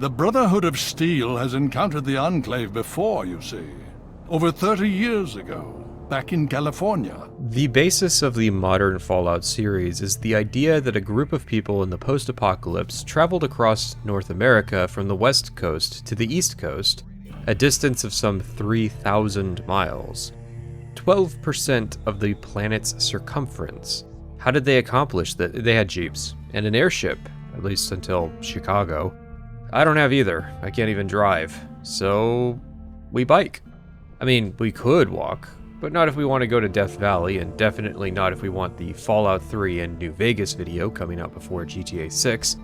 The Brotherhood of Steel has encountered the Enclave before, you see. Over 30 years ago, back in California. The basis of the modern Fallout series is the idea that a group of people in the post-apocalypse traveled across North America from the west coast to the east coast, a distance of some 3,000 miles. 12% of the planet's circumference. How did they accomplish that? They had jeeps and an airship, at least until Chicago. I don't have either. I can't even drive. So we bike. I mean, we could walk, but not if we want to go to Death Valley, and definitely not if we want the Fallout 3 and New Vegas video coming out before GTA 6.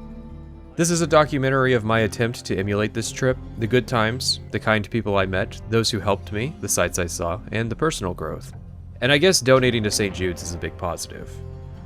This is a documentary of my attempt to emulate this trip, the good times, the kind people I met, those who helped me, the sights I saw, and the personal growth. And I guess donating to St. Jude's is a big positive.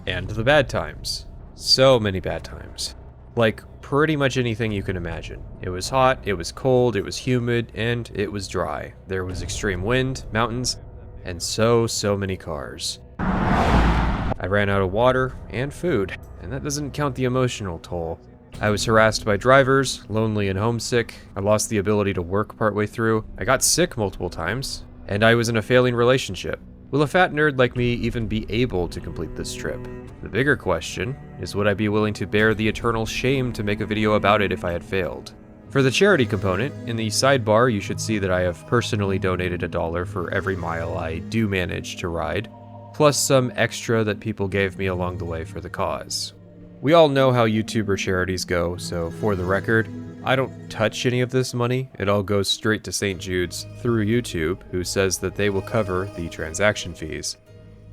And the bad times. So many bad times. Like, pretty much anything you can imagine. It was hot, it was cold, it was humid, and it was dry. There was extreme wind, mountains, and so many cars. I ran out of water and food, and that doesn't count the emotional toll. I was harassed by drivers, lonely and homesick. I lost the ability to work partway through. I got sick multiple times, and I was in a failing relationship. Will a fat nerd like me even be able to complete this trip? The bigger question is, would I be willing to bear the eternal shame to make a video about it if I had failed? For the charity component, in the sidebar you should see that I have personally donated $1 for every mile I do manage to ride, plus some extra that people gave me along the way for the cause. We all know how YouTuber charities go, so for the record, I don't touch any of this money. It all goes straight to St. Jude's through YouTube, who says that they will cover the transaction fees.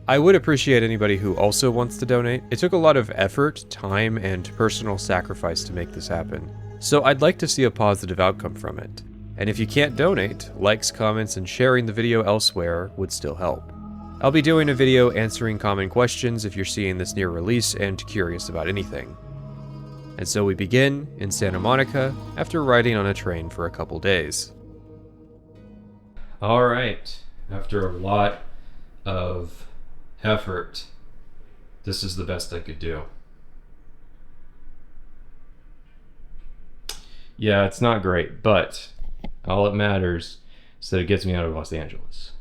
I would appreciate anybody who also wants to donate. It took a lot of effort, time, and personal sacrifice to make this happen, so I'd like to see a positive outcome from it. And if you can't donate, likes, comments, and sharing the video elsewhere would still help. I'll be doing a video answering common questions if you're seeing this near release and curious about anything. And so we begin in Santa Monica after riding on a train for a couple days. Alright, after a lot of effort, this is the best I could do. Yeah, it's not great, but all that matters is that it gets me out of Los Angeles.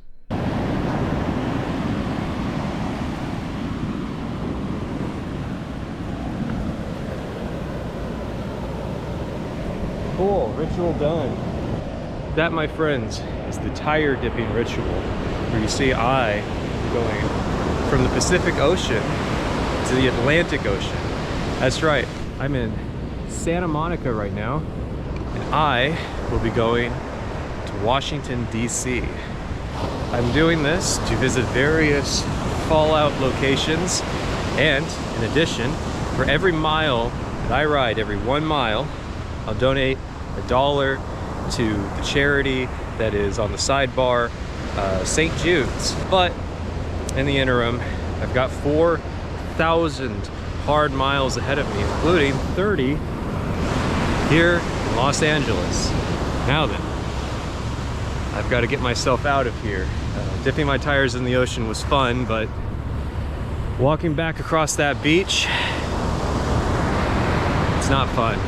Cool, ritual done. That, my friends, is the tire dipping ritual, where you see I going from the Pacific Ocean to the Atlantic Ocean. That's right, I'm in Santa Monica right now, and I will be going to Washington, D.C. I'm doing this to visit various Fallout locations, and in addition, for every mile that I ride, every 1 mile, I'll donate $1 to the charity that is on the sidebar, St. Jude's. But in the interim, I've got 4,000 hard miles ahead of me, including 30 here in Los Angeles. Now then, I've got to get myself out of here. Dipping my tires in the ocean was fun, but walking back across that beach, it's not fun.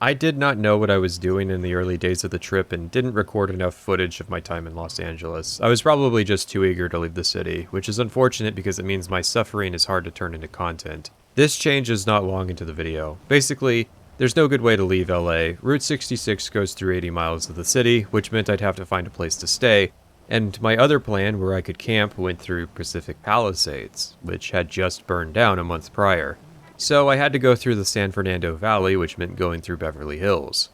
I did not know what I was doing in the early days of the trip and didn't record enough footage of my time in Los Angeles. I was probably just too eager to leave the city, which is unfortunate because it means my suffering is hard to turn into content. This change is not long into the video. Basically, there's no good way to leave LA. Route 66 goes through 80 miles of the city, which meant I'd have to find a place to stay, and my other plan where I could camp went through Pacific Palisades, which had just burned down a month prior. So I had to go through the San Fernando Valley, which meant going through Beverly Hills.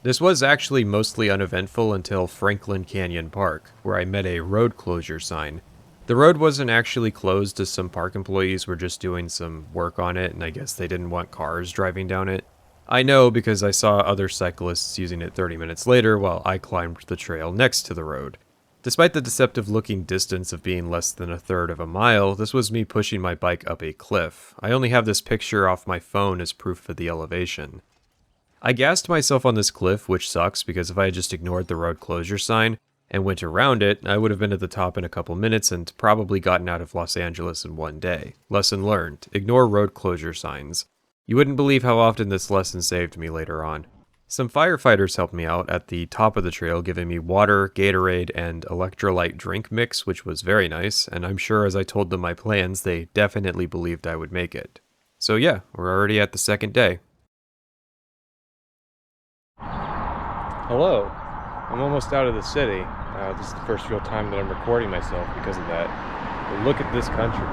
This was actually mostly uneventful until Franklin Canyon Park, where I met a road closure sign. The road wasn't actually closed as some park employees were just doing some work on it, and I guess they didn't want cars driving down it. I know because I saw other cyclists using it 30 minutes later while I climbed the trail next to the road. Despite the deceptive-looking distance of being less than a third of a mile, this was me pushing my bike up a cliff. I only have this picture off my phone as proof of the elevation. I gassed myself on this cliff, which sucks because if I had just ignored the road closure sign and went around it, I would have been at the top in a couple minutes and probably gotten out of Los Angeles in one day. Lesson learned. Ignore road closure signs. You wouldn't believe how often this lesson saved me later on. Some firefighters helped me out at the top of the trail, giving me water, Gatorade, and electrolyte drink mix, which was very nice, and I'm sure as I told them my plans, they definitely believed I would make it. So yeah, we're already at the second day. Hello. I'm almost out of the city. This is the first real time that I'm recording myself because of that. But look at this country.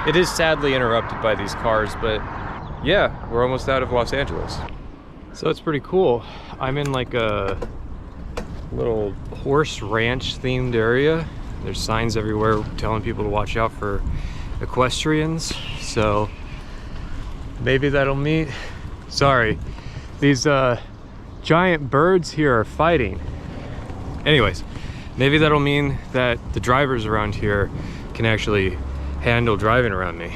It is sadly interrupted by these cars, but yeah, we're almost out of Los Angeles. So it's pretty cool. I'm in like a little horse ranch themed area. There's signs everywhere telling people to watch out for equestrians. So maybe that'll mean, sorry, these giant birds here are fighting. Anyways, maybe that'll mean that the drivers around here can actually handle driving around me.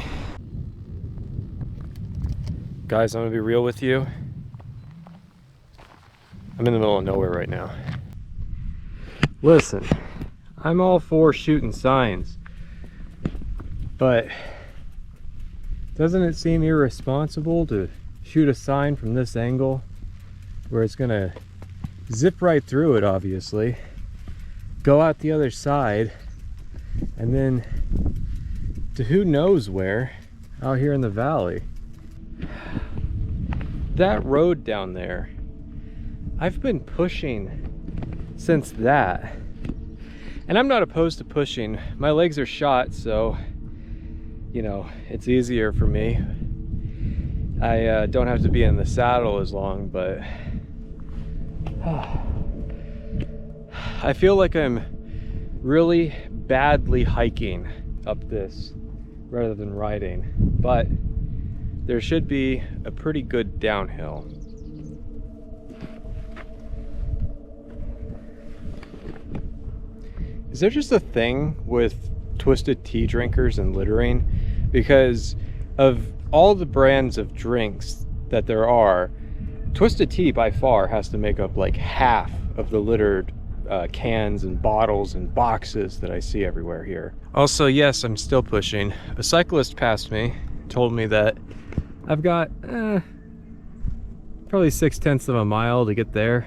Guys, I'm gonna be real with you. I'm in the middle of nowhere right now. Listen, I'm all for shooting signs, but doesn't it seem irresponsible to shoot a sign from this angle where it's gonna zip right through it, obviously, go out the other side, and then to who knows where out here in the valley. That road down there, I've been pushing since that, and I'm not opposed to pushing. My legs are shot, so you know, it's easier for me. I don't have to be in the saddle as long, but I feel like I'm really badly hiking up this rather than riding, but there should be a pretty good downhill. Is there just a thing with twisted tea drinkers and littering? Because of all the brands of drinks that there are, twisted tea by far has to make up like half of the littered cans and bottles and boxes that I see everywhere here. Also, yes, I'm still pushing. A cyclist passed me, told me that I've got probably 6/10 of a mile to get there.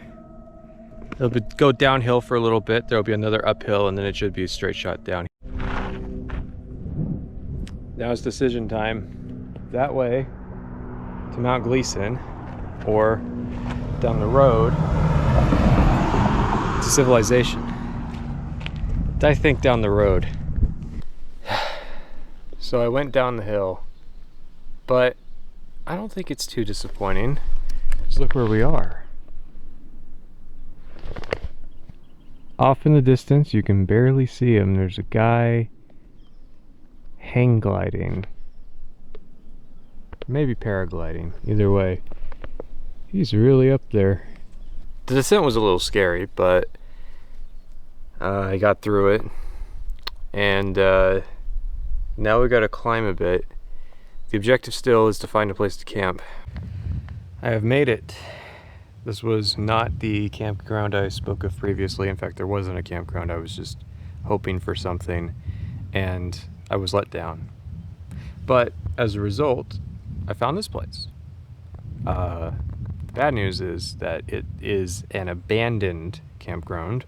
It'll go downhill for a little bit, there'll be another uphill, and then it should be a straight shot down. Now it's decision time. That way to Mount Gleason, or down the road to civilization. I think down the road. So I went down the hill, but I don't think it's too disappointing. Just look where we are. Off in the distance, you can barely see him. There's a guy hang gliding. Maybe paragliding. Either way, he's really up there. The descent was a little scary, but I got through it. And now we gotta climb a bit. The objective still is to find a place to camp. I have made it. This was not the campground I spoke of previously. In fact, there wasn't a campground. I was just hoping for something, and I was let down. But as a result, I found this place. The bad news is that it is an abandoned campground.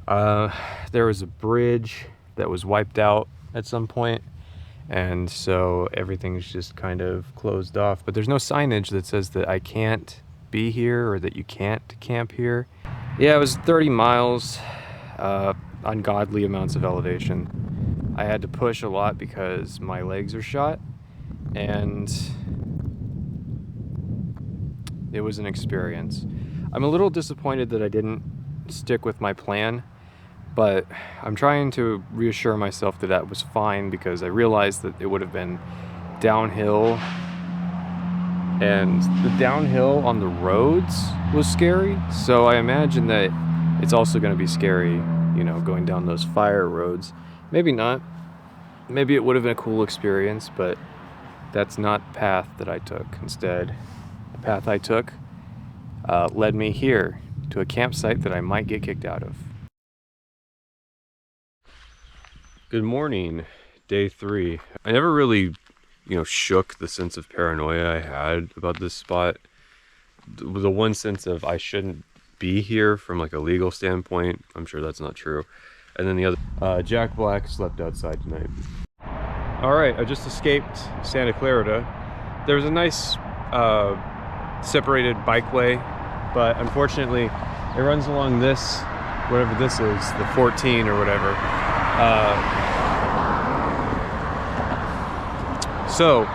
There was a bridge that was wiped out at some point, and so everything's just kind of closed off. But there's no signage that says that I can't be here or that you can't camp here. Yeah, it was 30 miles, ungodly amounts of elevation. I had to push a lot because my legs are shot, and it was an experience. I'm a little disappointed that I didn't stick with my plan, but I'm trying to reassure myself that that was fine, because I realized that it would have been downhill, and the downhill on the roads was scary. So I imagine that it's also going to be scary, you know, going down those fire roads. Maybe not. Maybe it would have been a cool experience, but that's not the path that I took. Instead, the path I took led me here to a campsite that I might get kicked out of. Good morning, day 3. I never really you know, shook the sense of paranoia I had about this spot. The one sense of I shouldn't be here from like a legal standpoint. I'm sure that's not true. And then the other, Jack Black slept outside tonight. All right, I just escaped Santa Clarita. There was a nice separated bikeway, but unfortunately it runs along this, whatever this is, the 14 or whatever. So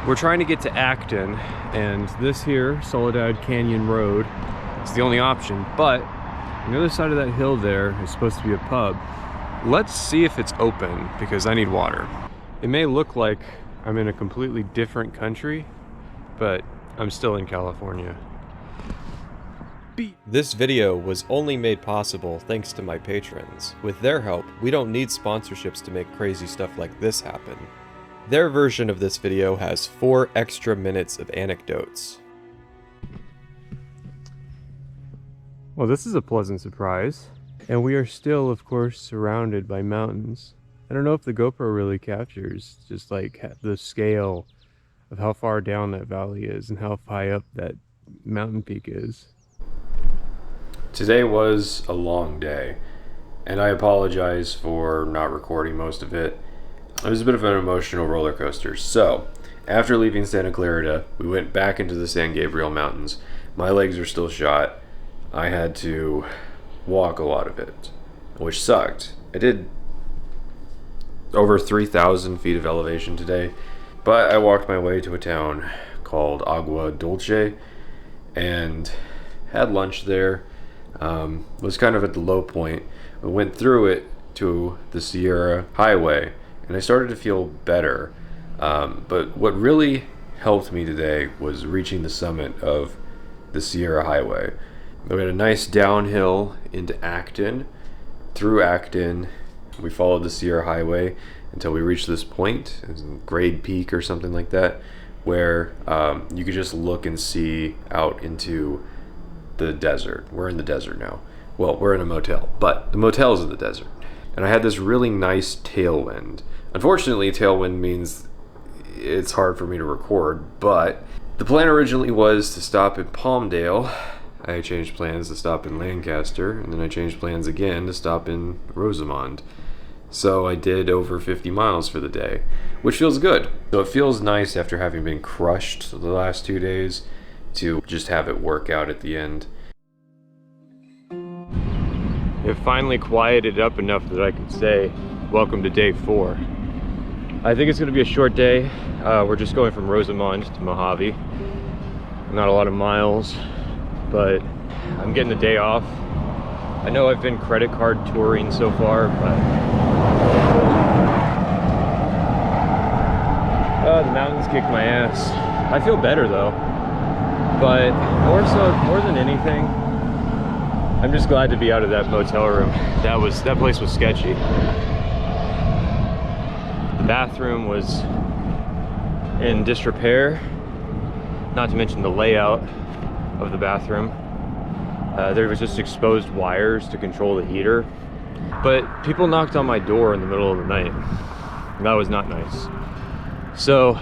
we're trying to get to Acton, and this here, Soledad Canyon Road, is the only option, but on the other side of that hill there is supposed to be a pub. Let's see if it's open, because I need water. It may look like I'm in a completely different country, but I'm still in California. This video was only made possible thanks to my patrons. With their help, we don't need sponsorships to make crazy stuff like this happen. Their version of this video has 4 extra minutes of anecdotes. Well, this is a pleasant surprise. And we are still, of course, surrounded by mountains. I don't know if the GoPro really captures just like the scale of how far down that valley is and how high up that mountain peak is. Today was a long day, and I apologize for not recording most of it. It was a bit of an emotional roller coaster. So, after leaving Santa Clarita, we went back into the San Gabriel Mountains. My legs are still shot. I had to walk a lot of it, which sucked. I did over 3,000 feet of elevation today, but I walked my way to a town called Agua Dulce and had lunch there. Was kind of at the low point. I went through it to the Sierra Highway, and I started to feel better. But what really helped me today was reaching the summit of the Sierra Highway. We had a nice downhill into Acton. Through Acton, we followed the Sierra Highway until we reached this point, Grade Peak or something like that, where you could just look and see out into the desert. We're in the desert now. Well, we're in a motel, but the motel is in the desert. And I had this really nice tailwind. Unfortunately, tailwind means it's hard for me to record, but the plan originally was to stop in Palmdale. I changed plans to stop in Lancaster, and then I changed plans again to stop in Rosamond. So I did over 50 miles for the day, which feels good. So it feels nice after having been crushed the last 2 days to just have it work out at the end. It finally quieted up enough that I can say, welcome to day 4. I think it's gonna be a short day. We're just going from Rosamond to Mojave. Not a lot of miles, but I'm getting the day off. I know I've been credit card touring so far, but the mountains kicked my ass. I feel better though, but more than anything, I'm just glad to be out of that motel room. That place was sketchy. The bathroom was in disrepair, not to mention the layout of the bathroom. There was just exposed wires to control the heater, but people knocked on my door in the middle of the night. That was not nice. So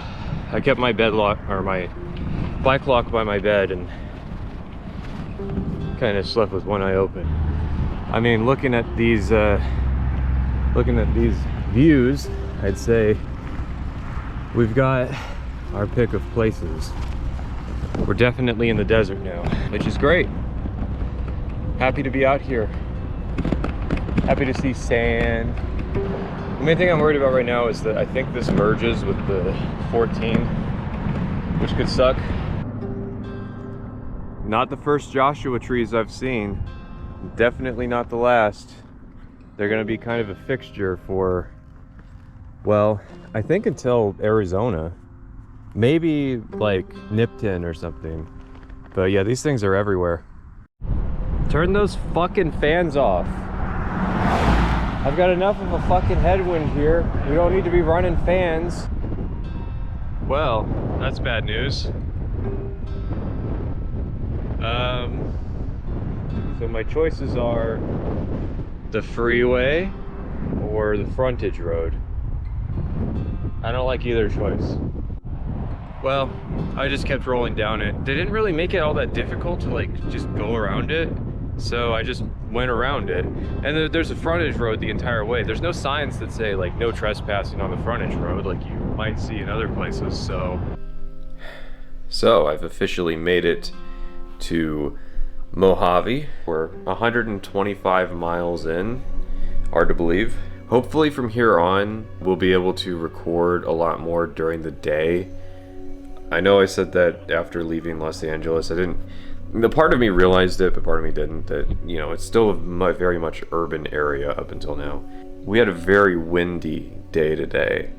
I kept my bike lock by my bed and kind of slept with one eye open. I mean, looking at these views, I'd say we've got our pick of places. We're definitely in the desert now, which is great. Happy to be out here. Happy to see sand. The main thing I'm worried about right now is that I think this merges with the 14, which could suck. Not the first Joshua trees I've seen. Definitely not the last. They're gonna be kind of a fixture for, well, I think until Arizona. Maybe like Nipton or something. But yeah, these things are everywhere. Turn those fucking fans off. I've got enough of a fucking headwind here. We don't need to be running fans. Well, that's bad news. So my choices are the freeway or the frontage road. I don't like either choice. Well, I just kept rolling down it. They didn't really make it all that difficult to like just go around it. So I just went around it. And there's a frontage road the entire way. There's no signs that say like no trespassing on the frontage road like you might see in other places, so I've officially made it to Mojave. We're 125 miles in, hard to believe. Hopefully from here on, we'll be able to record a lot more during the day. I know I said that after leaving Los Angeles, the part of me realized it, but part of me didn't, that, you know, it's still a very much urban area up until now. We had a very windy day today.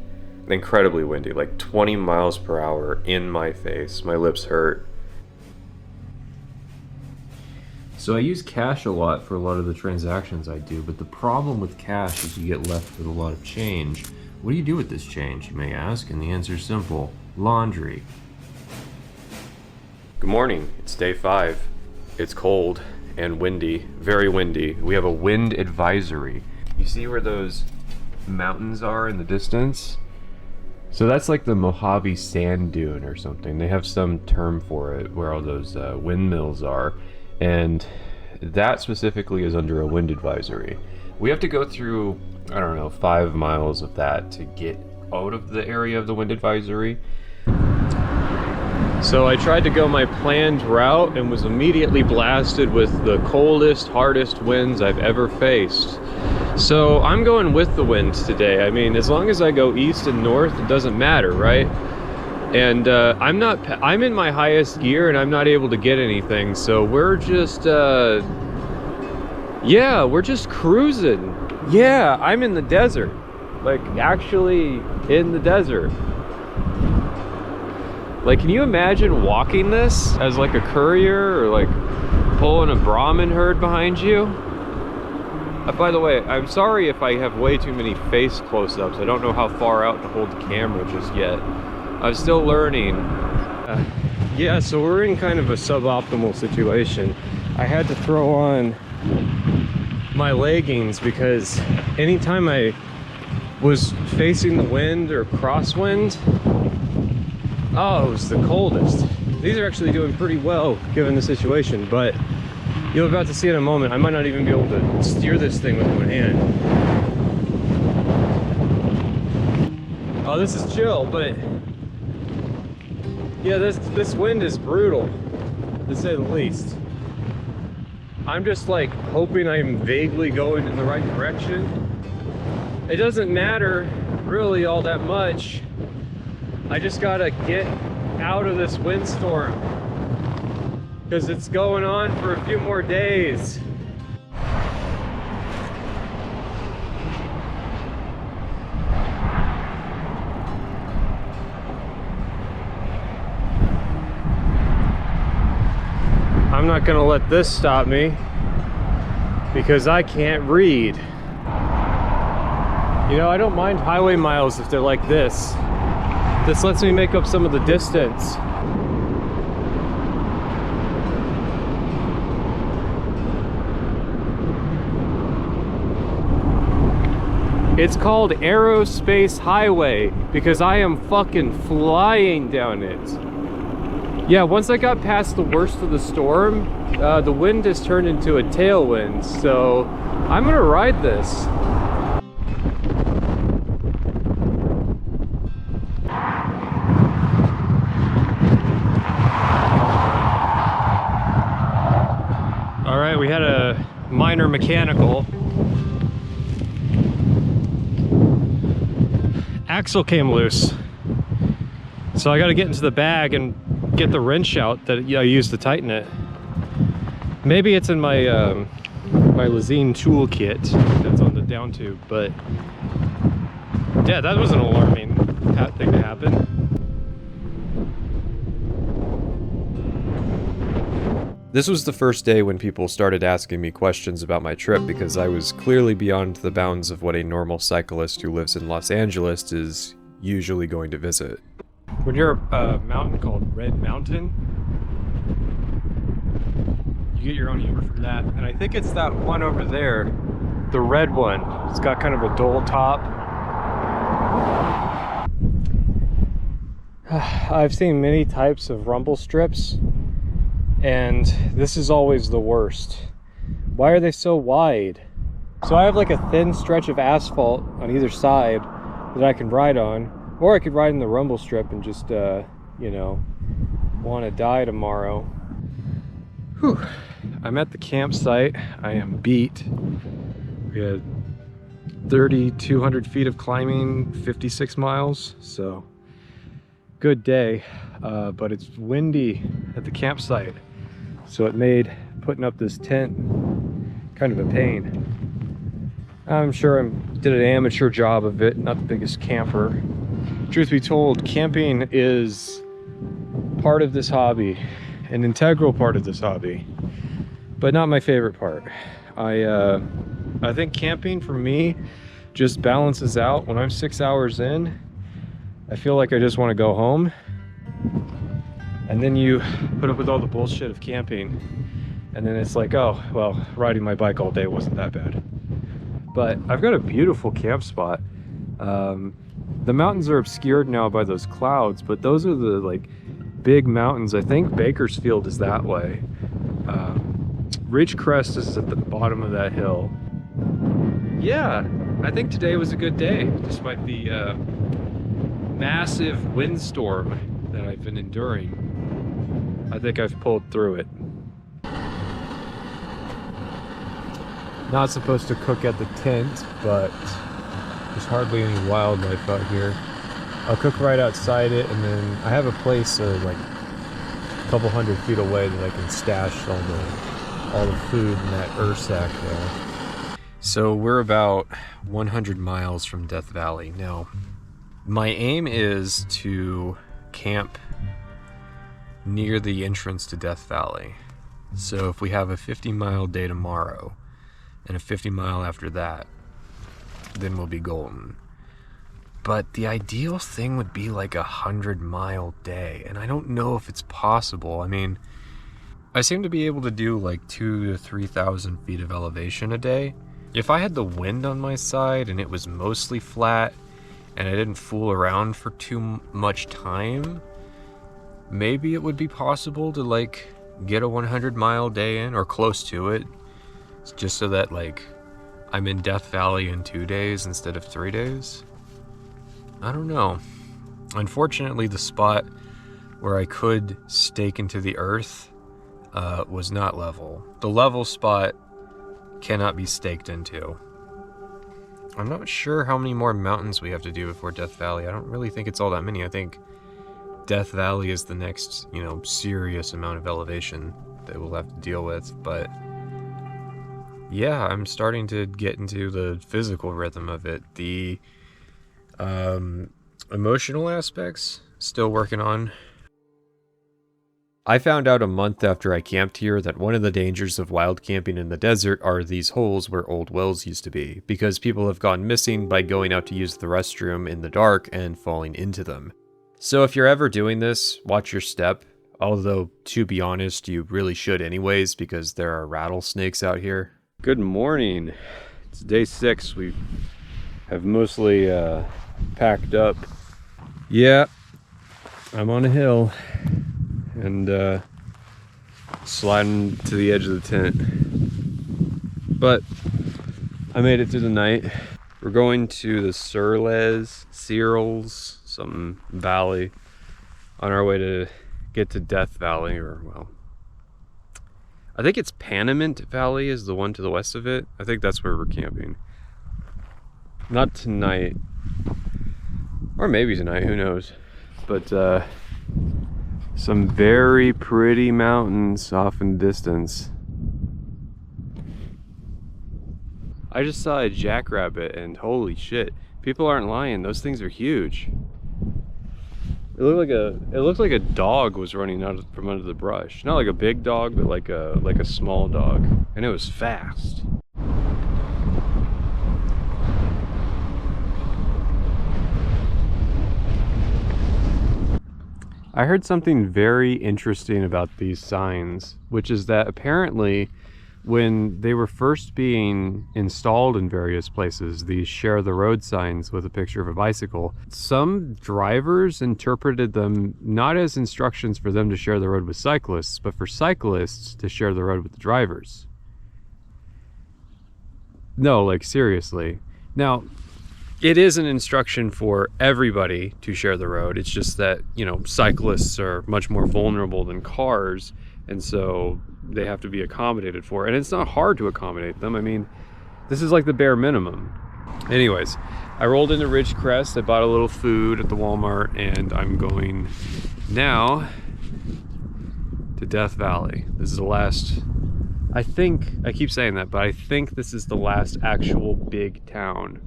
Incredibly windy, like 20 miles per hour in my face. My lips hurt. So I use cash a lot for a lot of the transactions I do, but the problem with cash is you get left with a lot of change. What do you do with this change, you may ask? And the answer is simple: laundry. Good morning, it's day 5. It's cold and windy, very windy. We have a wind advisory. You see where those mountains are in the distance? So that's like the Mojave sand dune or something. They have some term for it, where all those windmills are. And that specifically is under a wind advisory. We have to go through, I don't know, 5 miles of that to get out of the area of the wind advisory. So I tried to go my planned route and was immediately blasted with the coldest, hardest winds I've ever faced. So I'm going with the winds today. I mean, as long as I go east and north, it doesn't matter, right? And I'm in my highest gear and I'm not able to get anything. So we're just, yeah, we're just cruising. Yeah, I'm in the desert. Like, actually in the desert. Like, can you imagine walking this as like a courier, or like pulling a Brahmin herd behind you? By the way, I'm sorry if I have way too many face close-ups. I don't know how far out to hold the camera just yet. I'm still learning. Yeah, so we're in kind of a suboptimal situation. I had to throw on my leggings because anytime I was facing the wind or crosswind, oh, it was the coldest. These are actually doing pretty well given the situation, but you're about to see in a moment, I might not even be able to steer this thing with one hand. Oh, this is chill, but yeah, this wind is brutal, to say the least. I'm just like hoping I'm vaguely going in the right direction. It doesn't matter really all that much. I just gotta get out of this windstorm because it's going on for a few more days. I'm not gonna let this stop me because I can't read. You know, I don't mind highway miles if they're like this. This lets me make up some of the distance. It's called Aerospace Highway because I am fucking flying down it. Yeah, once I got past the worst of the storm, the wind has turned into a tailwind, so I'm gonna ride this. We had a minor mechanical. Axle came loose. So I got to get into the bag and get the wrench out that I used to tighten it. Maybe it's in my my Lazine toolkit that's on the down tube, but yeah, that was an alarming thing to happen. This was the first day when people started asking me questions about my trip because I was clearly beyond the bounds of what a normal cyclist who lives in Los Angeles is usually going to visit. We're near a mountain called Red Mountain. You get your own humor from that. And I think it's that one over there, the red one. It's got kind of a dull top. I've seen many types of rumble strips, and this is always the worst. Why are they so wide? So I have like a thin stretch of asphalt on either side that I can ride on, or I could ride in the rumble strip and just, you know, want to die tomorrow. Whew. I'm at the campsite. I am beat. We had 3,200 feet of climbing, 56 miles, so good day. But it's windy at the campsite, so it made putting up this tent kind of a pain. I'm sure I did an amateur job of it, not the biggest camper. Truth be told, camping is part of this hobby, an integral part of this hobby, but not my favorite part. I think camping for me just balances out. When I'm 6 hours in, I feel like I just want to go home. And then you put up with all the bullshit of camping, and then it's like, oh, well, riding my bike all day wasn't that bad. But I've got a beautiful camp spot. The mountains are obscured now by those clouds, but those are the like big mountains. I think Bakersfield is that way. Ridgecrest is at the bottom of that hill. Yeah, I think today was a good day, despite the massive windstorm that I've been enduring. I think I've pulled through it. Not supposed to cook at the tent, but there's hardly any wildlife out here. I'll cook right outside it, and then I have a place like a couple 100 feet away that I can stash all the food in that sack there. So we're about 100 miles from Death Valley. Now, my aim is to camp near the entrance to Death Valley. So if we have a 50-mile day tomorrow, and a 50-mile after that, then we'll be golden. But the ideal thing would be like a 100-mile day, and I don't know if it's possible. I mean, I seem to be able to do like 2,000 to 3,000 feet of elevation a day. If I had the wind on my side and it was mostly flat, and I didn't fool around for too much time, maybe it would be possible to like get a 100-mile day in, or close to it. Just so that like I'm in Death Valley in 2 days instead of 3 days. I don't know. Unfortunately, the spot where I could stake into the earth was not level. The level spot cannot be staked into. I'm not sure how many more mountains we have to do before Death Valley. I don't really think it's all that many. I think Death Valley is the next, you know, serious amount of elevation that we'll have to deal with, but yeah, I'm starting to get into the physical rhythm of it. The emotional aspects, still working on. I found out a month after I camped here that one of the dangers of wild camping in the desert are these holes where old wells used to be, because people have gone missing by going out to use the restroom in the dark and falling into them. So if you're ever doing this, watch your step. Although, to be honest, you really should anyways, because there are rattlesnakes out here. Good morning. It's day 6. We have mostly packed up. Yeah, I'm on a hill and sliding to the edge of the tent. But I made it through the night. We're going to the Searles, some valley, on our way to get to Death Valley, or well, I think it's Panamint Valley is the one to the west of it. I think that's where we're camping. Not tonight. Or maybe tonight, who knows. But some very pretty mountains off in the distance. I just saw a jackrabbit, and holy shit, people aren't lying, those things are huge. It looked like a dog was running out from under the brush. Not like a big dog, but like a small dog. And it was fast. I heard something very interesting about these signs, which is that apparently when they were first being installed in various places, these share the road signs with a picture of a bicycle, some drivers interpreted them not as instructions for them to share the road with cyclists, but for cyclists to share the road with the drivers. No, like seriously. Now, it is an instruction for everybody to share the road. It's just that, you know, cyclists are much more vulnerable than cars, and so they have to be accommodated for. And it's not hard to accommodate them. I mean, this is like the bare minimum. Anyways, I rolled into Ridgecrest. I bought a little food at the Walmart, and I'm going now to Death Valley. This is the last, I keep saying that, but I think this is the last actual big town.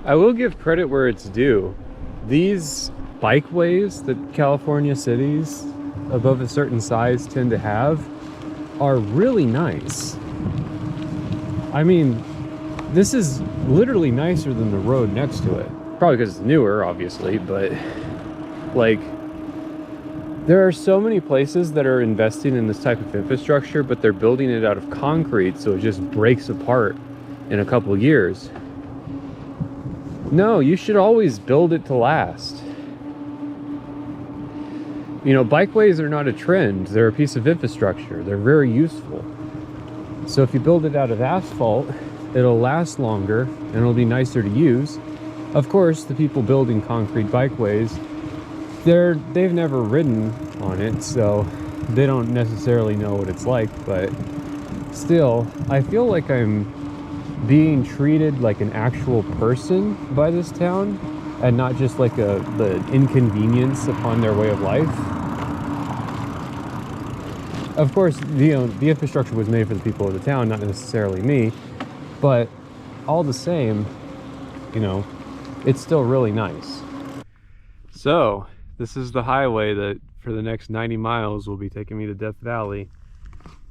I will give credit where it's due. These bikeways that California cities above a certain size tend to have are really nice. I mean, this is literally nicer than the road next to it. Probably because it's newer, obviously, but like, there are so many places that are investing in this type of infrastructure, but they're building it out of concrete, so it just breaks apart in a couple years. No, you should always build it to last. You know, bikeways are not a trend. They're a piece of infrastructure. They're very useful. So if you build it out of asphalt, it'll last longer and it'll be nicer to use. Of course, the people building concrete bikeways, they've never ridden on it, so they don't necessarily know what it's like, but still, I feel like I'm being treated like an actual person by this town, and not just like the inconvenience upon their way of life. Of course, the infrastructure was made for the people of the town, not necessarily me, but all the same, you know, it's still really nice. So, this is the highway that for the next 90 miles will be taking me to Death Valley.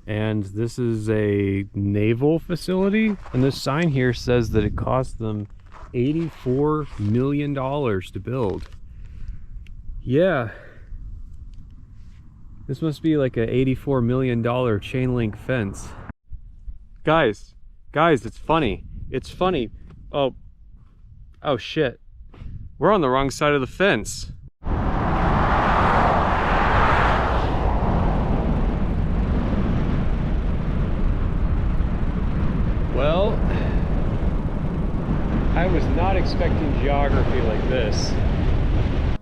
And this is a naval facility, and this sign here says that it cost them $84 million to build. Yeah, this must be like a $84 million chain link fence. Guys, it's funny. Oh shit, we're on the wrong side of the fence. Well, I was not expecting geography like this.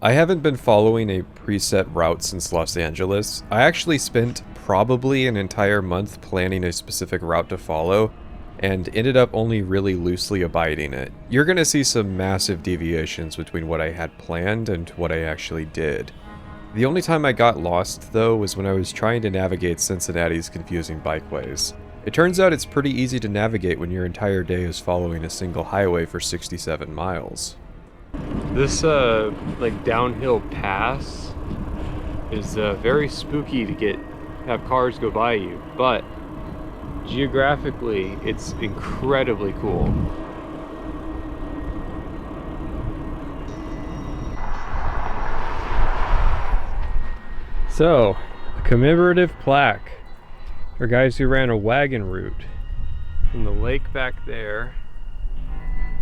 I haven't been following a preset route since Los Angeles. I actually spent probably an entire month planning a specific route to follow, and ended up only really loosely abiding it. You're gonna see some massive deviations between what I had planned and what I actually did. The only time I got lost, though, was when I was trying to navigate Cincinnati's confusing bikeways. It turns out it's pretty easy to navigate when your entire day is following a single highway for 67 miles. This, like, downhill pass is very spooky to have cars go by you, but geographically, it's incredibly cool. So, a commemorative plaque for guys who ran a wagon route from the lake back there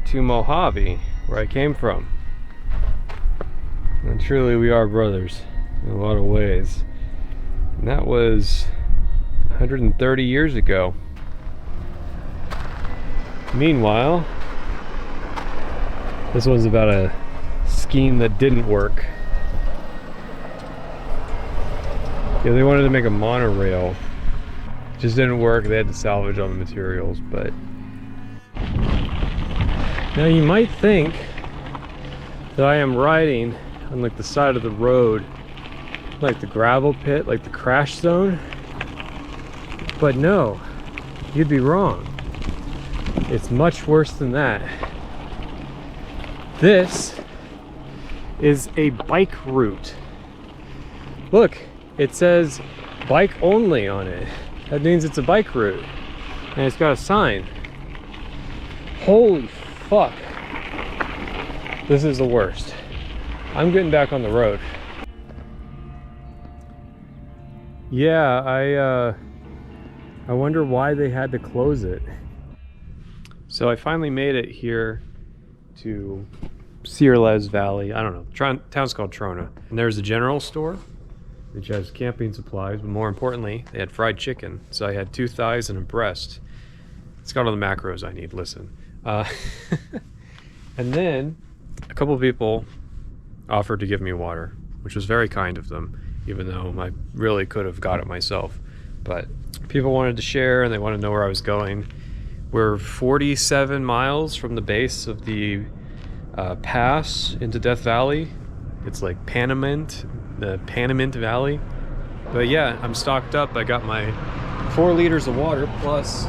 to Mojave, where I came from. And truly we are brothers in a lot of ways. And that was 130 years ago. Meanwhile, this one's about a scheme that didn't work. Yeah, they wanted to make a monorail. It just didn't work. They had to salvage all the materials, but now you might think that I am riding on like the side of the road, like the gravel pit, like the crash zone, but no, you'd be wrong. It's much worse than that. This is a bike route. Look, it says bike only on it. That means it's a bike route. And it's got a sign. Holy fuck. This is the worst. I'm getting back on the road. I wonder why they had to close it. So I finally made it here to Searles Valley. I don't know. Town's called Trona. And there's a general store, which has camping supplies, but more importantly, they had fried chicken. So I had 2 thighs and a breast. It's got all the macros I need, listen. And then a couple of people offered to give me water, which was very kind of them, even though I really could have got it myself. But people wanted to share and they wanted to know where I was going. We're 47 miles from the base of the pass into Death Valley. It's like Panamint, the Panamint Valley. But yeah, I'm stocked up. I got my 4 liters of water, plus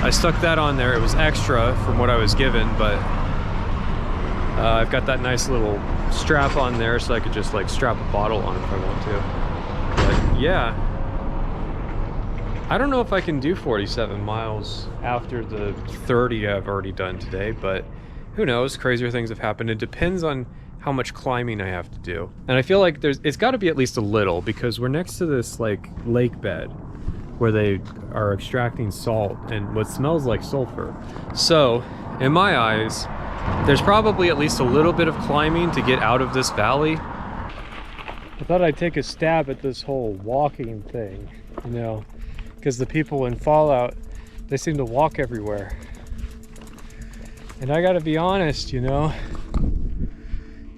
I stuck that on there. It was extra from what I was given, but I've got that nice little strap on there so I could just like strap a bottle on if I want to. But yeah, I don't know if I can do 47 miles after the 30 I've already done today, but who knows? Crazier things have happened. It depends on how much climbing I have to do. And I feel like it's got to be at least a little, because we're next to this like lake bed where they are extracting salt and what smells like sulfur. So in my eyes, there's probably at least a little bit of climbing to get out of this valley. I thought I'd take a stab at this whole walking thing, you know, because the people in Fallout, they seem to walk everywhere. And I gotta be honest, you know,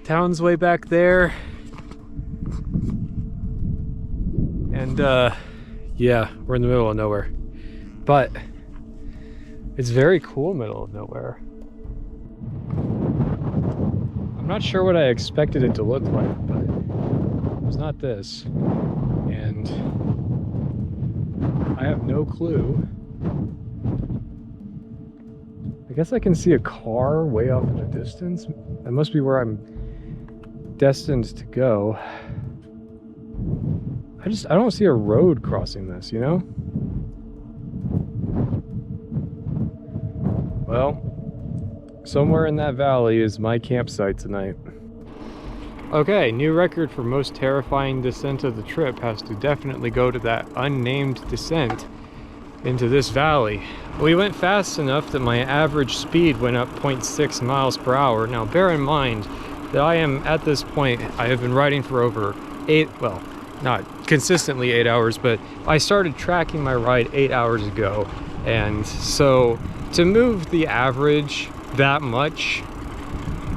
town's way back there. And yeah, we're in the middle of nowhere. But it's very cool middle of nowhere. I'm not sure what I expected it to look like, but it was not this. And I have no clue. I guess I can see a car way off in the distance. That must be where I'm destined to go. I don't see a road crossing this, you know? Well, somewhere in that valley is my campsite tonight. Okay, new record for most terrifying descent of the trip has to definitely go to that unnamed descent into this valley. We went fast enough that my average speed went up 0.6 miles per hour. Now bear in mind that I am, at this point, I have been riding for over 8, well, not consistently 8 hours, but I started tracking my ride 8 hours ago. And so to move the average that much,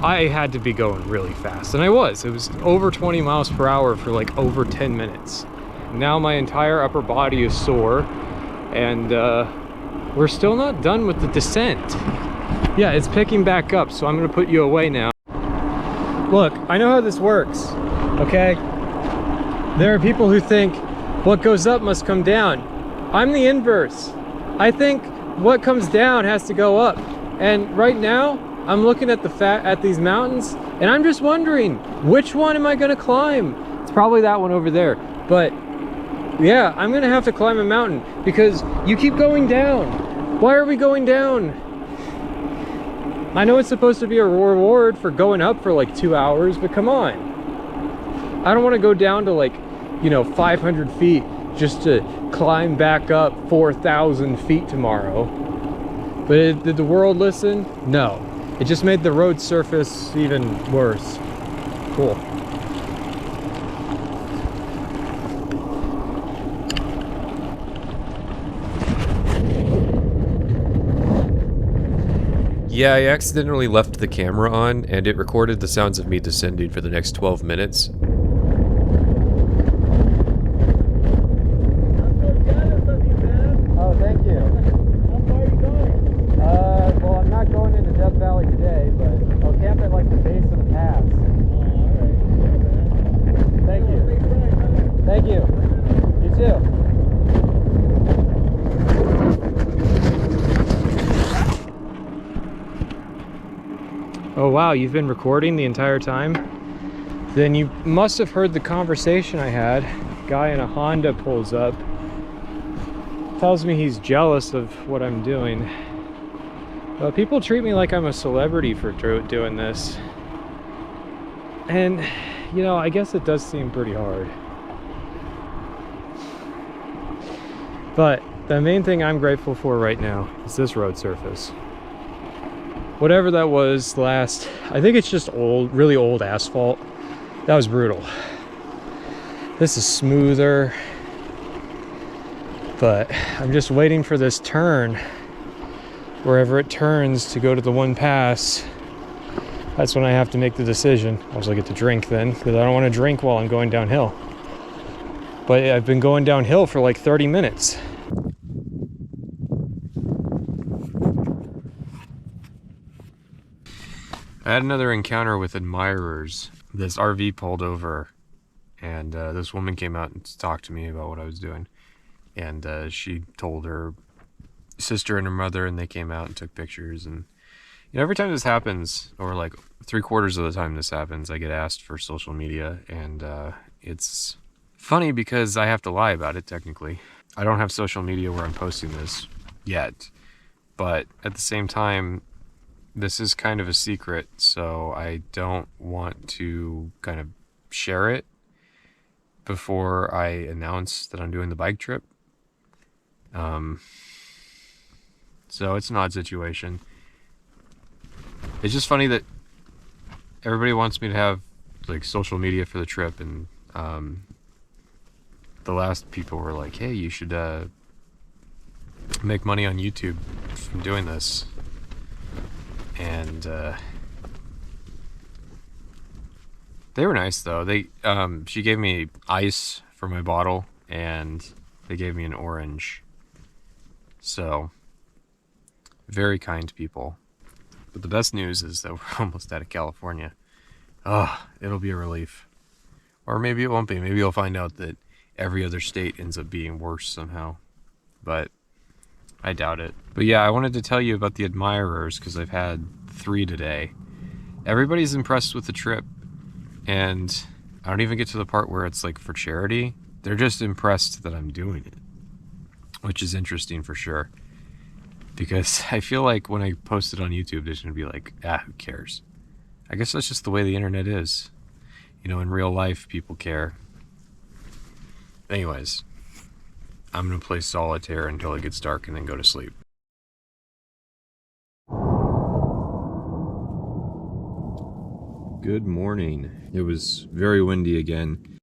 I had to be going really fast. And I was. It was over 20 miles per hour for like over 10 minutes. Now my entire upper body is sore, and we're still not done with the descent. Yeah, it's picking back up, so I'm gonna put you away now. Look, I know how this works, okay? There are people who think what goes up must come down. I'm the inverse. I think what comes down has to go up. And right now, I'm looking at at these mountains, and I'm just wondering, which one am I gonna climb? It's probably that one over there. But yeah, I'm gonna have to climb a mountain because you keep going down. Why are we going down? I know it's supposed to be a reward for going up for like 2 hours, but come on. I don't want to go down to like, you know, 500 feet just to climb back up 4,000 feet tomorrow. But did the world listen? No. It just made the road surface even worse. Cool. Yeah, I accidentally left the camera on, and it recorded the sounds of me descending for the next 12 minutes. Oh, thank you. How far are you going? Well, I'm not going into Death Valley today, but I'll camp at like the base of the pass. Oh, alright. Thank you. Thank you. You too. Oh wow, you've been recording the entire time? Then you must have heard the conversation I had. Guy in a Honda pulls up, tells me he's jealous of what I'm doing. Well, people treat me like I'm a celebrity for doing this. And, you know, I guess it does seem pretty hard. But the main thing I'm grateful for right now is this road surface. Whatever that was last, I think it's just old, really old asphalt. That was brutal. This is smoother, but I'm just waiting for this turn. Wherever it turns to go to the one pass, that's when I have to make the decision. I also get to drink then, because I don't want to drink while I'm going downhill. But I've been going downhill for like 30 minutes. I had another encounter with admirers. This RV pulled over, and this woman came out and talked to me about what I was doing. And she told her sister and her mother, and they came out and took pictures. And you know, every time this happens, or like 3/4 of the time this happens, I get asked for social media, and it's funny because I have to lie about it technically. I don't have social media where I'm posting this yet, but at the same time, this is kind of a secret, so I don't want to kind of share it before I announce that I'm doing the bike trip. So it's an odd situation. It's just funny that everybody wants me to have like social media for the trip, and the last people were like, hey, you should make money on YouTube from doing this. And they were nice though. She gave me ice for my bottle, and they gave me an orange. So very kind people. But the best news is that we're almost out of California. Oh, it'll be a relief. Or maybe it won't be. Maybe you'll find out that every other state ends up being worse somehow. But I doubt it. But yeah, I wanted to tell you about the admirers, because I've had 3 today. Everybody's impressed with the trip, and I don't even get to the part where it's like for charity. They're just impressed that I'm doing it, which is interesting for sure. Because I feel like when I post it on YouTube, there's going to be like, who cares? I guess that's just the way the internet is. You know, in real life, people care. Anyways, I'm going to play solitaire until it gets dark and then go to sleep. Good morning. It was very windy again.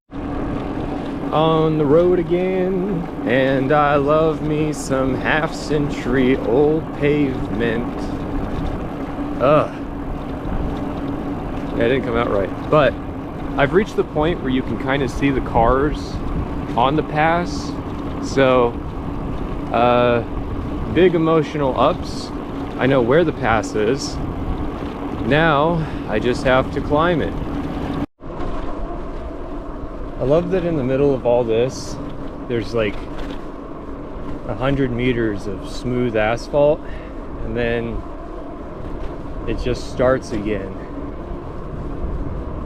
On the road again, and I love me some half-century old pavement. Ugh. Yeah, it didn't come out right. But I've reached the point where you can kind of see the cars on the pass. So, big emotional ups. I know where the pass is. Now, I just have to climb it. I love that in the middle of all this, there's like 100 meters of smooth asphalt, and then it just starts again.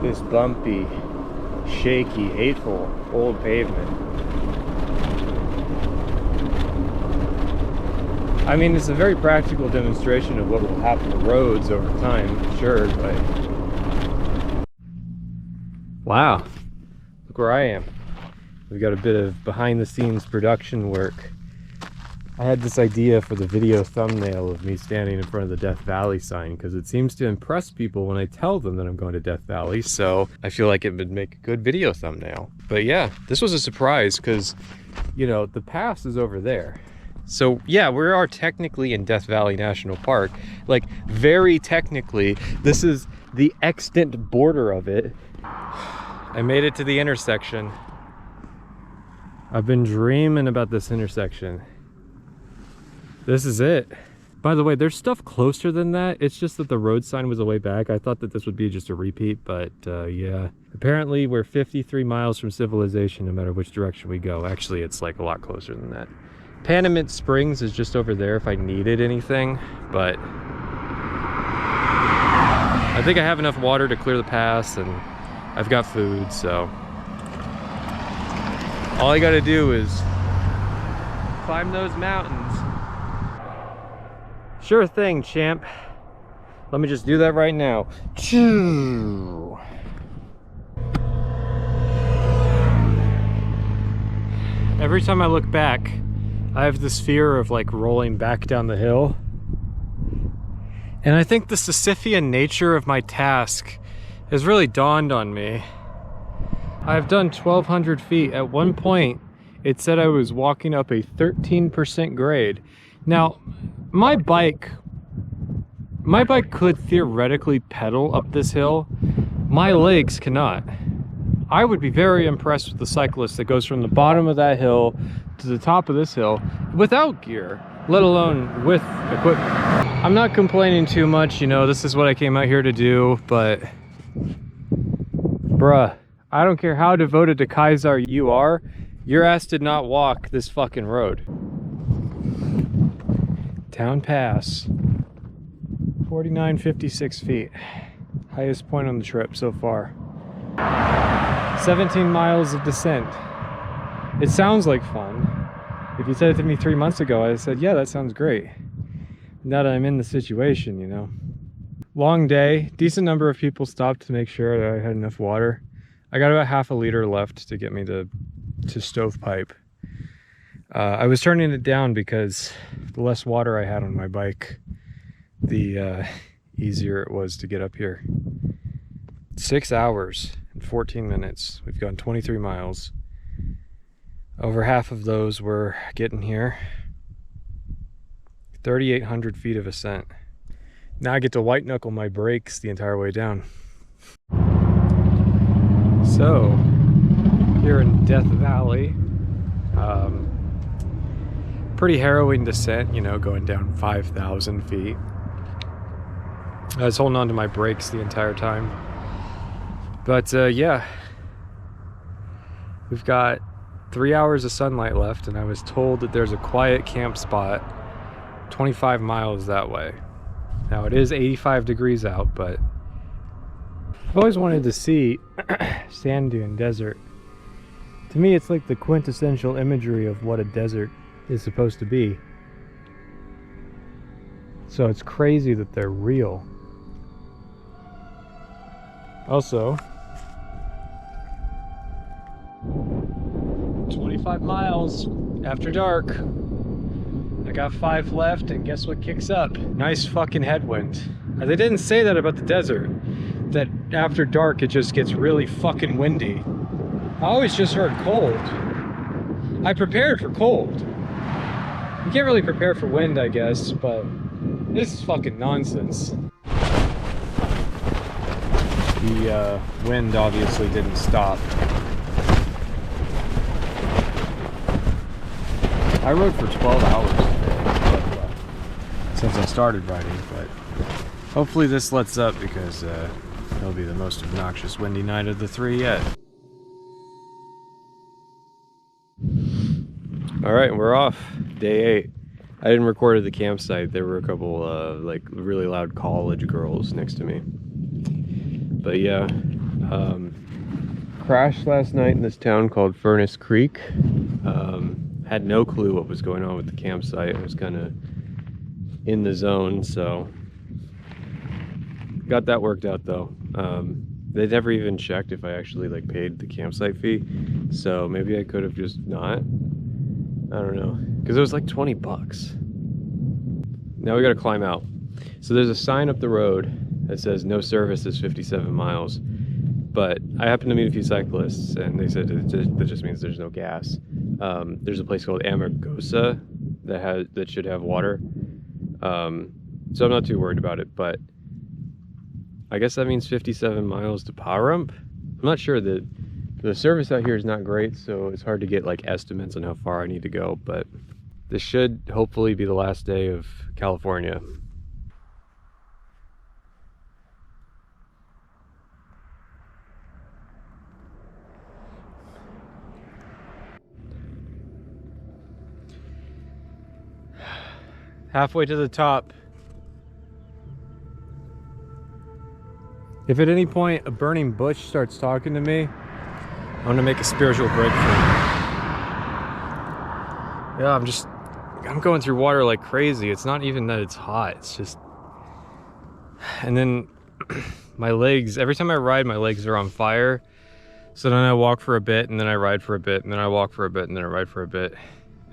This bumpy, shaky, hateful old pavement. I mean, it's a very practical demonstration of what will happen to roads over time, sure, but... Wow. Look where I am. We've got a bit of behind-the-scenes production work. I had this idea for the video thumbnail of me standing in front of the Death Valley sign, because it seems to impress people when I tell them that I'm going to Death Valley, so I feel like it would make a good video thumbnail. But yeah, this was a surprise, because, you know, the pass is over there. So yeah, we are technically in Death Valley National Park. Like, very technically, this is the extant border of it. I made it to the intersection. I've been dreaming about this intersection. This is it. By the way, there's stuff closer than that. It's just that the road sign was a way back. I thought that this would be just a repeat, but yeah. Apparently we're 53 miles from civilization no matter which direction we go. Actually, it's like a lot closer than that. Panamint Springs is just over there if I needed anything, but I think I have enough water to clear the pass, and I've got food, so all I gotta do is climb those mountains. Sure thing, champ. Let me just do that right now. Choo. Every time I look back, I have this fear of like rolling back down the hill. And I think the Sisyphean nature of my task has really dawned on me. I've done 1,200 feet. At one point, it said I was walking up a 13% grade. Now, my bike could theoretically pedal up this hill. My legs cannot. I would be very impressed with the cyclist that goes from the bottom of that hill to the top of this hill without gear, let alone with equipment. I'm not complaining too much, you know, this is what I came out here to do, but bruh, I don't care how devoted to Kaisar you are, your ass did not walk this fucking road. Town Pass, 4956 feet, highest point on the trip so far. 17 miles of descent. It sounds like fun. If you said it to me 3 months ago, I said, yeah, that sounds great. Now that I'm in the situation, you know. Long day, decent number of people stopped to make sure that I had enough water. I got about half a liter left to get me to stovepipe. I was turning it down because the less water I had on my bike, the easier it was to get up here. 6 hours and 14 minutes. We've gone 23 miles. Over half of those were getting here. 3,800 feet of ascent. Now I get to white knuckle my brakes the entire way down. So, here in Death Valley, pretty harrowing descent, you know, going down 5,000 feet. I was holding on to my brakes the entire time. But yeah, we've got 3 hours of sunlight left, and I was told that there's a quiet camp spot 25 miles that way. Now it is 85 degrees out, but I've always wanted to see sand dune desert. To me, it's like the quintessential imagery of what a desert is supposed to be. So it's crazy that they're real. Also, 25 miles after dark. I got 5 left, and guess what kicks up? Nice fucking headwind. They didn't say that about the desert, that after dark it just gets really fucking windy. I always just heard cold. I prepared for cold. You can't really prepare for wind, I guess, but this is fucking nonsense. The wind obviously didn't stop. I rode for 12 hours today, since I started riding, but hopefully this lets up because it'll be the most obnoxious windy night of the 3 yet. Alright, we're off. Day 8. I didn't record at the campsite. There were a couple like really loud college girls next to me. But yeah, crashed last night in this town called Furnace Creek. Had no clue what was going on with the campsite. I was kind of in the zone, so got that worked out though. They never even checked if I actually like paid the campsite fee, so maybe I could have just not. I don't know, because it was like 20 bucks. Now we gotta climb out. So there's a sign up the road that says no service is 57 miles, but I happened to meet a few cyclists and they said that just means there's no gas. There's a place called Amargosa that should have water, so I'm not too worried about it, but I guess that means 57 miles to Pahrump. I'm not sure. The service out here is not great, so it's hard to get like estimates on how far I need to go, but this should hopefully be the last day of California. Halfway to the top. If at any point a burning bush starts talking to me, I'm gonna make a spiritual breakthrough. Yeah, I'm going through water like crazy. It's not even that it's hot, it's just... And then my legs, every time I ride, my legs are on fire. So then I walk for a bit, and then I ride for a bit, and then I walk for a bit, and then I ride for a bit.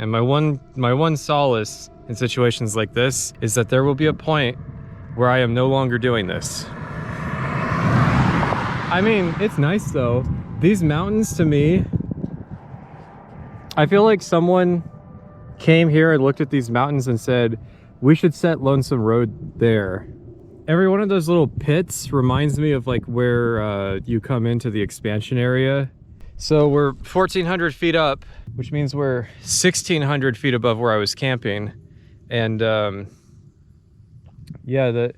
And my one solace in situations like this is that there will be a point where I am no longer doing this. I mean, it's nice though. These mountains to me, I feel like someone came here and looked at these mountains and said, we should set Lonesome Road there. Every one of those little pits reminds me of like where you come into the expansion area. So we're 1,400 feet up, which means we're 1,600 feet above where I was camping. And yeah,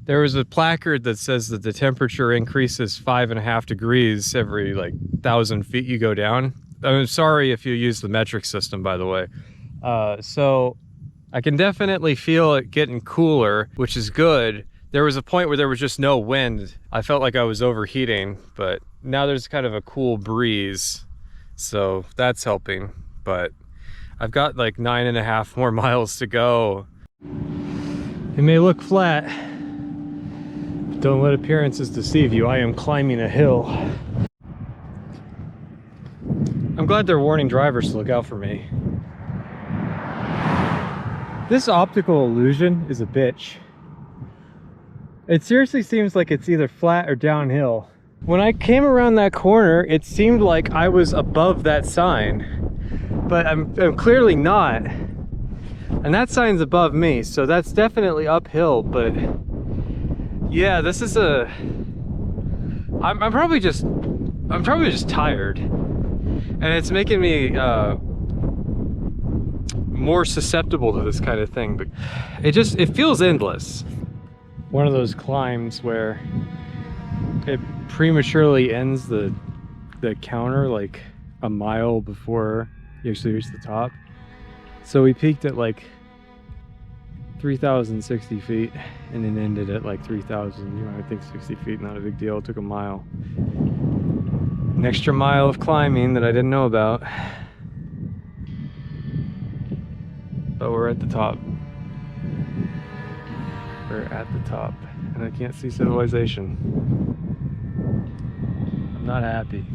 there was a placard that says that the temperature increases 5.5 degrees every like 1,000 feet you go down. I'm sorry if you use the metric system, by the way. So I can definitely feel it getting cooler, which is good. There was a point where there was just no wind. I felt like I was overheating, but now there's kind of a cool breeze. So that's helping, but I've got like 9.5 more miles to go. It may look flat, but don't let appearances deceive you. I am climbing a hill. I'm glad they're warning drivers to look out for me. This optical illusion is a bitch. It seriously seems like it's either flat or downhill. When I came around that corner, it seemed like I was above that sign, but I'm clearly not. And that sign's above me, so that's definitely uphill, but yeah, this is a... I'm probably just tired. And it's making me more susceptible to this kind of thing, but it feels endless. One of those climbs where it prematurely ends the counter like a mile before you actually reach the top. So we peaked at like 3,060 feet and then ended at like 3,000. You know, I think 60 feet, not a big deal. It took a mile. An extra mile of climbing that I didn't know about. But we're at the top. We're at the top, and I can't see civilization. I'm not happy.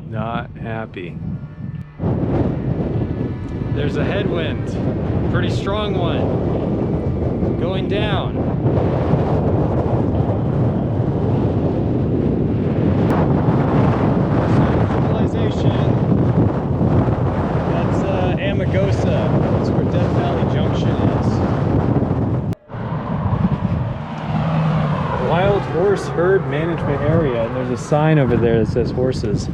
Not happy. There's a headwind, pretty strong one, going down. Civilization. That's Amagosa. That's where Death Valley Junction is. Wild horse herd management area, and there's a sign over there that says horses.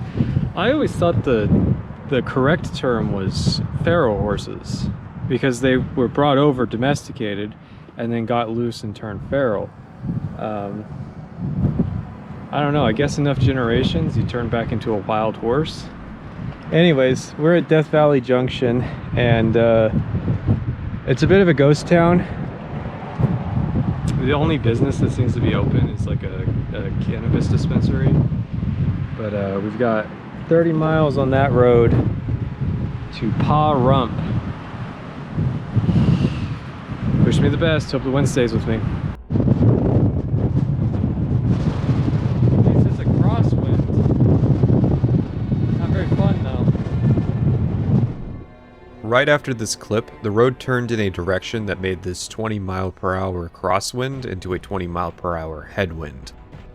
I always thought the correct term was feral horses because they were brought over domesticated and then got loose and turned feral. I don't know, I guess enough generations you turn back into a wild horse. Anyways, we're at Death Valley Junction, and it's a bit of a ghost town. The only business that seems to be open is like a cannabis dispensary. But we've got 30 miles on that road to Pa Rump. Wish me the best. Hope the wind stays with me. This is a crosswind. Not very fun though. Right after this clip, the road turned in a direction that made this 20-mile-per-hour crosswind into a 20-mile-per-hour headwind.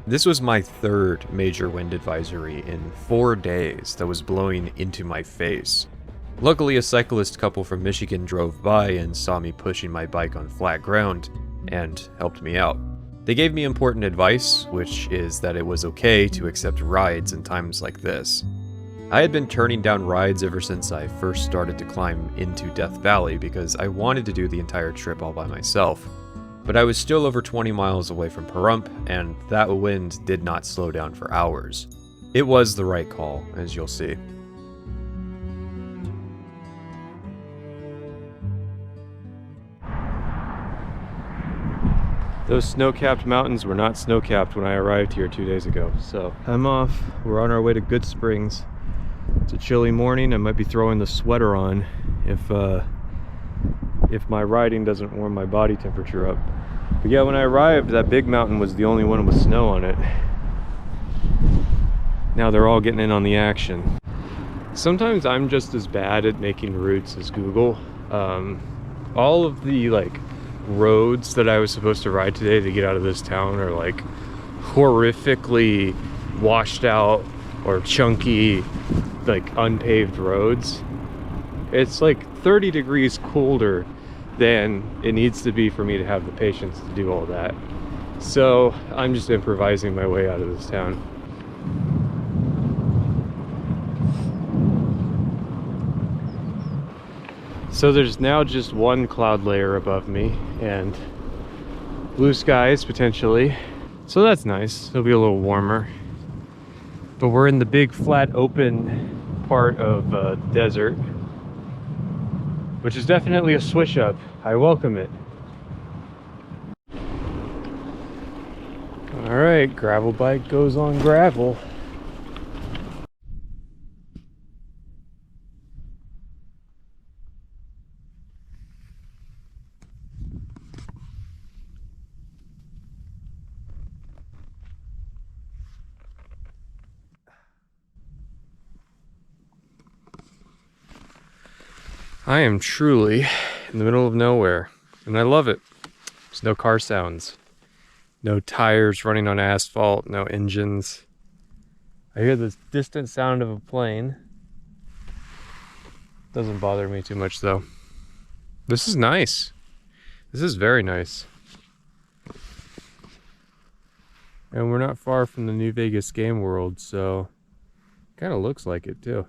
This was my third major wind advisory in 4 days that was blowing into my face. Luckily, a cyclist couple from Michigan drove by and saw me pushing my bike on flat ground and helped me out. They gave me important advice, which is that it was okay to accept rides in times like this. I had been turning down rides ever since I first started to climb into Death Valley because I wanted to do the entire trip all by myself. But I was still over 20 miles away from Pahrump, and that wind did not slow down for hours. It was the right call, as you'll see. Those snow-capped mountains were not snow-capped when I arrived here 2 days ago, so I'm off. We're on our way to Good Springs. It's a chilly morning. I might be throwing the sweater on if my riding doesn't warm my body temperature up. But yeah, when I arrived, that big mountain was the only one with snow on it. Now they're all getting in on the action. Sometimes I'm just as bad at making routes as Google. All of the like roads that I was supposed to ride today to get out of this town are like horrifically washed out or chunky, like unpaved roads. It's like 30 degrees colder than it needs to be for me to have the patience to do all that. So I'm just improvising my way out of this town. So there's now just one cloud layer above me and blue skies potentially. So that's nice. It'll be a little warmer. But we're in the big flat open part of desert, which is definitely a switch up. I welcome it. All right, gravel bike goes on gravel. I am truly in the middle of nowhere, and I love it. There's no car sounds, no tires running on asphalt, no engines. I hear the distant sound of a plane. Doesn't bother me too much though. This is nice. This is very nice. And we're not far from the New Vegas Game World, so kind of looks like it too.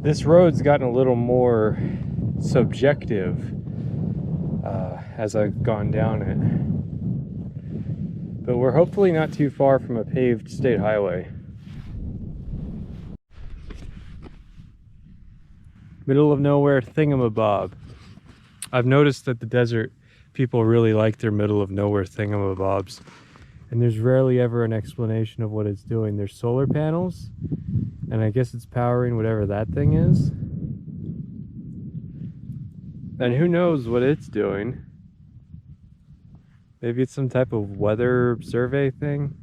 This road's gotten a little more subjective as I've gone down it. But we're hopefully not too far from a paved state highway. Middle of nowhere thingamabob. I've noticed that the desert people really like their middle of nowhere thingamabobs. And there's rarely ever an explanation of what it's doing. There's solar panels, and I guess it's powering whatever that thing is. And who knows what it's doing? Maybe it's some type of weather survey thing?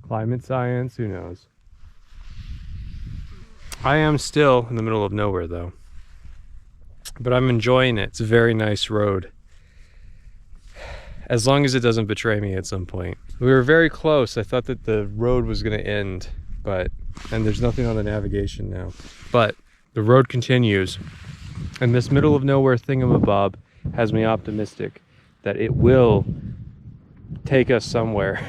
Climate science, who knows? I am still in the middle of nowhere though. But I'm enjoying it. It's a very nice road. As long as it doesn't betray me at some point. We were very close. I thought that the road was going to end, and there's nothing on the navigation now. But the road continues, and this middle of nowhere thingamabob has me optimistic that it will take us somewhere.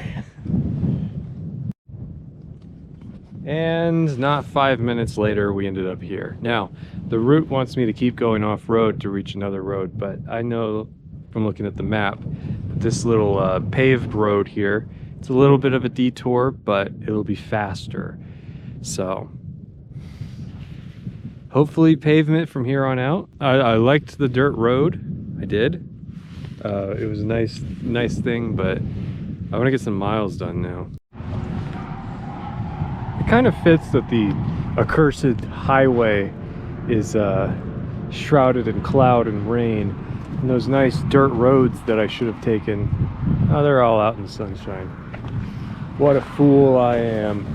And not 5 minutes later, we ended up here. Now, the route wants me to keep going off-road to reach another road, but I know from looking at the map that this little paved road here, it's a little bit of a detour, but it'll be faster. So hopefully pavement from here on out. I liked the dirt road. I did. It was a nice thing, but I want to get some miles done now. It kind of fits that the accursed highway is shrouded in cloud and rain. And those nice dirt roads that I should have taken, oh, they're all out in the sunshine. What a fool I am.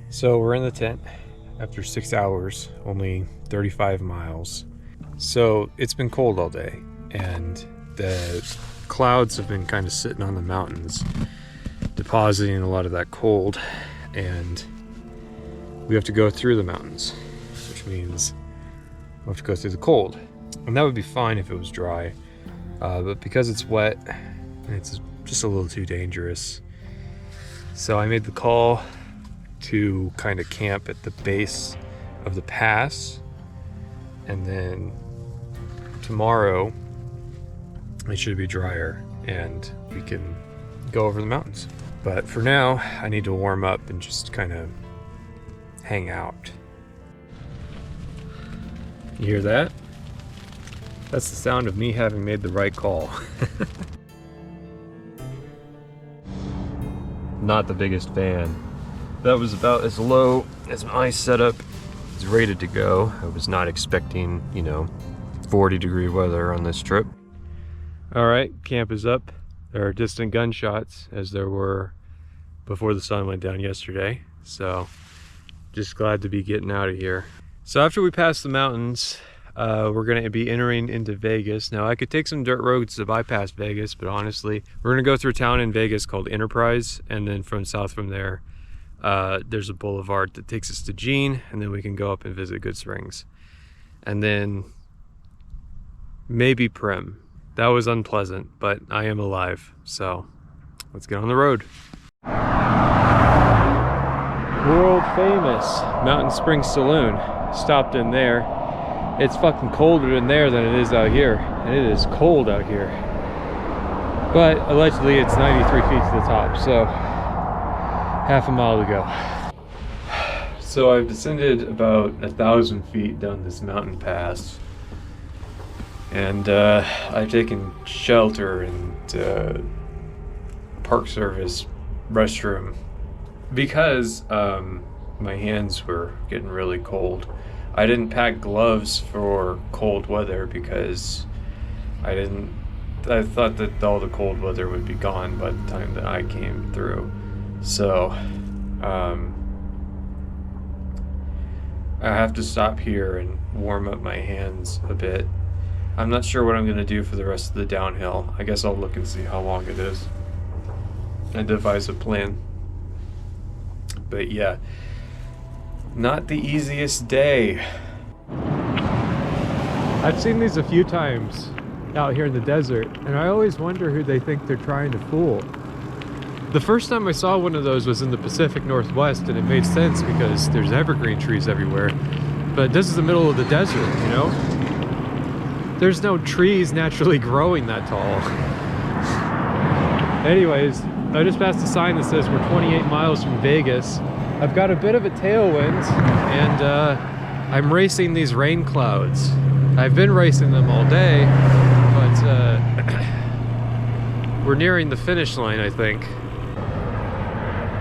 So we're in the tent after 6 hours, only 35 miles. So it's been cold all day, and the clouds have been kind of sitting on the mountains, depositing a lot of that cold, and we have to go through the mountains, which means we'll have to go through the cold. And that would be fine if it was dry, but because it's wet, it's just a little too dangerous. So I made the call to kind of camp at the base of the pass, and then tomorrow it should be drier and we can go over the mountains. But for now, I need to warm up and just kind of hang out. You hear that? That's the sound of me having made the right call. Not the biggest fan. That was about as low as my setup is rated to go. I was not expecting, 40-degree weather on this trip. Alright, camp is up. There are distant gunshots, as there were before the sun went down yesterday. So, just glad to be getting out of here. So after we pass the mountains, we're going to be entering into Vegas. Now, I could take some dirt roads to bypass Vegas, but honestly, we're going to go through a town in Vegas called Enterprise, and then from south from there, there's a boulevard that takes us to Jean, and then we can go up and visit Good Springs. And then maybe Prim. That was unpleasant, but I am alive, so let's get on the road. World famous Mountain Springs Saloon. Stopped in there. It's fucking colder in there than it is out here, and it is cold out here. But allegedly it's 93 feet to the top, so half a mile to go. So I've descended about 1,000 feet down this mountain pass. And I've taken shelter and Park Service restroom because my hands were getting really cold. I didn't pack gloves for cold weather because I thought that all the cold weather would be gone by the time that I came through. So I have to stop here and warm up my hands a bit. I'm not sure what I'm going to do for the rest of the downhill. I guess I'll look and see how long it is and devise a plan. But yeah, not the easiest day. I've seen these a few times out here in the desert, and I always wonder who they think they're trying to fool. The first time I saw one of those was in the Pacific Northwest, and it made sense because there's evergreen trees everywhere. But this is the middle of the desert, you know? There's no trees naturally growing that tall. Anyways, I just passed a sign that says we're 28 miles from Vegas. I've got a bit of a tailwind, and I'm racing these rain clouds. I've been racing them all day, but we're nearing the finish line, I think.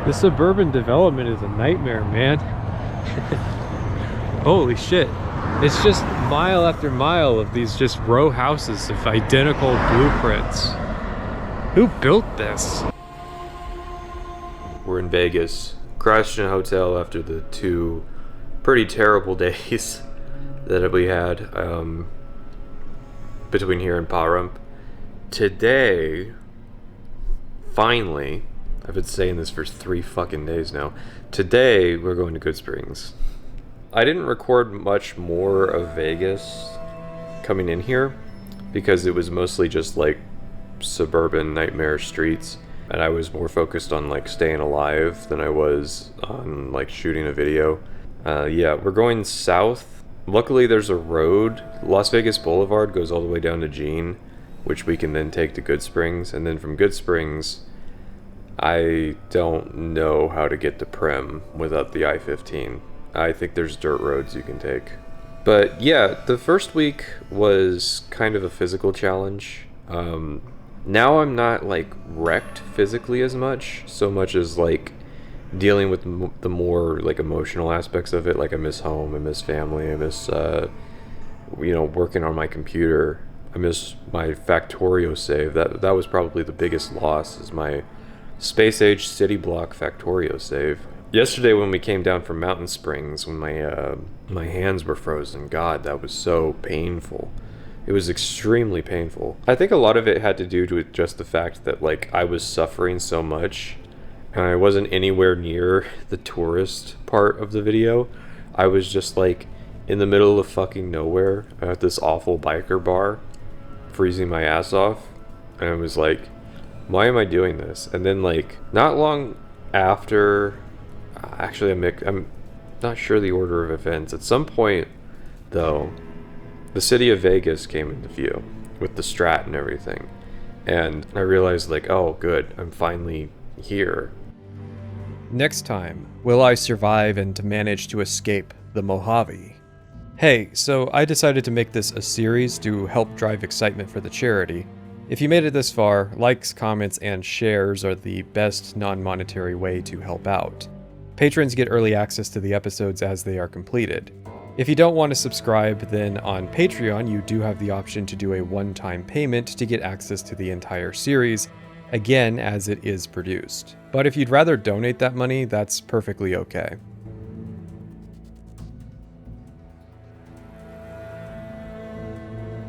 The suburban development is a nightmare, man. Holy shit. It's just mile after mile of these just row houses of identical blueprints. Who built this? We're in Vegas. Crashed in a hotel after the 2 pretty terrible days that we had between here and Pahrump. Today, finally, I've been saying this for 3 fucking days now. Today, we're going to Good Springs. I didn't record much more of Vegas coming in here because it was mostly just like suburban nightmare streets, and I was more focused on like staying alive than I was on like shooting a video. Yeah, we're going south. Luckily there's a road. Las Vegas Boulevard goes all the way down to Jean, which we can then take to Good Springs, and then from Good Springs I don't know how to get to Prim without the I-15. I think there's dirt roads you can take. But yeah, the first week was kind of a physical challenge. Now I'm not like wrecked physically as much, so much as like dealing with the more like emotional aspects of it. Like I miss home, I miss family, I miss working on my computer. I miss my Factorio save. That was probably the biggest loss, is my space age city block Factorio save. Yesterday when we came down from Mountain Springs, when my hands were frozen, God, that was so painful. It was extremely painful. I think a lot of it had to do with just the fact that like I was suffering so much, and I wasn't anywhere near the tourist part of the video. I was just like in the middle of fucking nowhere at this awful biker bar, freezing my ass off, and I was like, why am I doing this? And then like not long after, actually I'm not sure the order of events. At some point though, the city of Vegas came into view with the Strat and everything, and I realized like, oh good, I'm finally here. Next time, will I survive and manage to escape the Mojave? Hey, so I decided to make this a series to help drive excitement for the charity. If you made it this far, likes, comments, and shares are the best non-monetary way to help out. Patrons get early access to the episodes as they are completed. If you don't want to subscribe, then on Patreon you do have the option to do a one-time payment to get access to the entire series, again as it is produced. But if you'd rather donate that money, that's perfectly okay.